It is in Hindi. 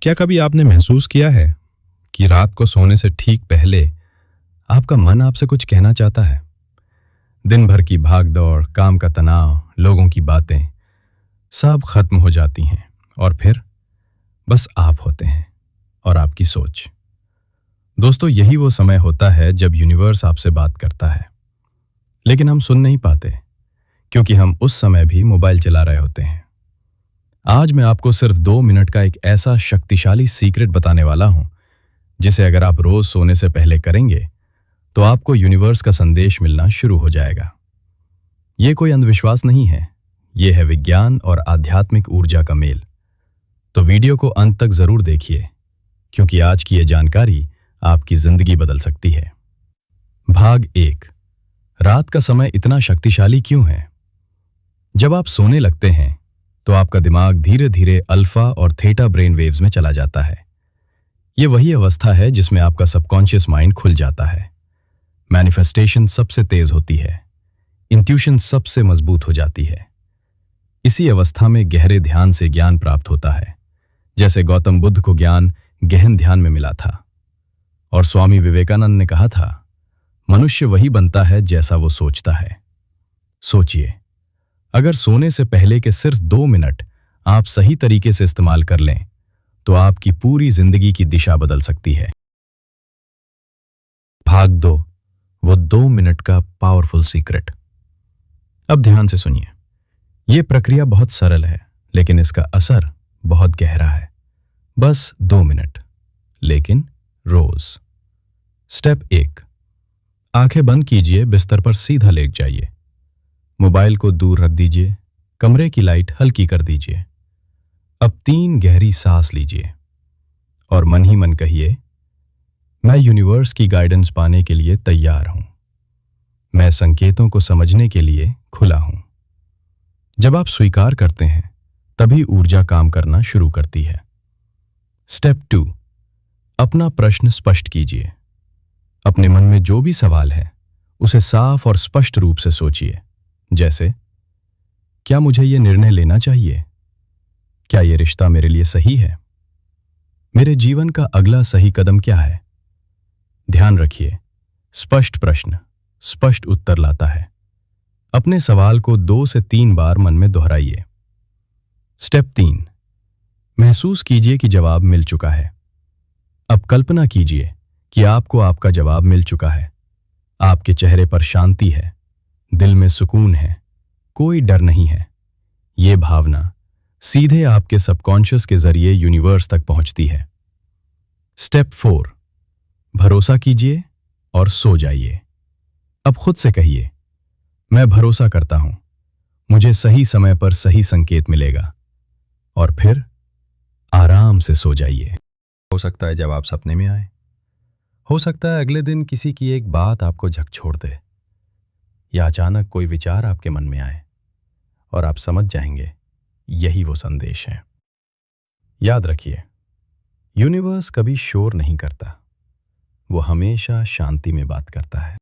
क्या कभी आपने महसूस किया है कि रात को सोने से ठीक पहले आपका मन आपसे कुछ कहना चाहता है? दिन भर की भाग दौड़, काम का तनाव, लोगों की बातें सब खत्म हो जाती हैं और फिर बस आप होते हैं और आपकी सोच। दोस्तों, यही वो समय होता है जब यूनिवर्स आपसे बात करता है, लेकिन हम सुन नहीं पाते क्योंकि हम उस समय भी मोबाइल चला रहे होते हैं। आज मैं आपको सिर्फ 2 मिनट का एक ऐसा शक्तिशाली सीक्रेट बताने वाला हूं जिसे अगर आप रोज सोने से पहले करेंगे तो आपको यूनिवर्स का संदेश मिलना शुरू हो जाएगा। ये कोई अंधविश्वास नहीं है, ये है विज्ञान और आध्यात्मिक ऊर्जा का मेल। तो वीडियो को अंत तक जरूर देखिए क्योंकि आज की ये जानकारी आपकी जिंदगी बदल सकती है। भाग 1, रात का समय इतना शक्तिशाली क्यों है? जब आप सोने लगते हैं तो आपका दिमाग धीरे धीरे अल्फा और थीटा ब्रेन वेव्स में चला जाता है। ये वही अवस्था है जिसमें आपका सबकॉन्शियस माइंड खुल जाता है, मैनिफेस्टेशन सबसे तेज होती है, इंट्यूशन सबसे मजबूत हो जाती है। इसी अवस्था में गहरे ध्यान से ज्ञान प्राप्त होता है, जैसे गौतम बुद्ध को ज्ञान गहन ध्यान में मिला था। और स्वामी विवेकानंद ने कहा था, मनुष्य वही बनता है जैसा वो सोचता है। सोचिए, अगर सोने से पहले के सिर्फ 2 मिनट आप सही तरीके से इस्तेमाल कर लें तो आपकी पूरी जिंदगी की दिशा बदल सकती है। भाग 2, वो 2 मिनट का पावरफुल सीक्रेट। अब ध्यान से सुनिए, यह प्रक्रिया बहुत सरल है लेकिन इसका असर बहुत गहरा है। बस 2 मिनट, लेकिन रोज। स्टेप 1, आंखें बंद कीजिए, बिस्तर पर सीधा लेट जाइए। मोबाइल को दूर रख दीजिए, कमरे की लाइट हल्की कर दीजिए। अब 3 गहरी सांस लीजिए और मन ही मन कहिए, मैं यूनिवर्स की गाइडेंस पाने के लिए तैयार हूं। मैं संकेतों को समझने के लिए खुला हूं। जब आप स्वीकार करते हैं तभी ऊर्जा काम करना शुरू करती है। स्टेप 2, अपना प्रश्न स्पष्ट कीजिए। अपने मन में जो भी सवाल है उसे साफ और स्पष्ट रूप से सोचिए, जैसे क्या मुझे यह निर्णय लेना चाहिए? क्या यह रिश्ता मेरे लिए सही है? मेरे जीवन का अगला सही कदम क्या है? ध्यान रखिए, स्पष्ट प्रश्न स्पष्ट उत्तर लाता है। अपने सवाल को 2 से 3 बार मन में दोहराइए। स्टेप 3, महसूस कीजिए कि जवाब मिल चुका है। अब कल्पना कीजिए कि आपको आपका जवाब मिल चुका है। आपके चेहरे पर शांति है, दिल में सुकून है, कोई डर नहीं है। ये भावना सीधे आपके सबकॉन्शियस के जरिए यूनिवर्स तक पहुंचती है। स्टेप 4, भरोसा कीजिए और सो जाइए। अब खुद से कहिए, मैं भरोसा करता हूं, मुझे सही समय पर सही संकेत मिलेगा। और फिर आराम से सो जाइए। हो सकता है जब आप सपने में आए, हो सकता है अगले दिन किसी की एक बात आपको झकझोर दे, या अचानक कोई विचार आपके मन में आए और आप समझ जाएंगे यही वो संदेश है। याद रखिए, यूनिवर्स कभी शोर नहीं करता, वो हमेशा शांति में बात करता है।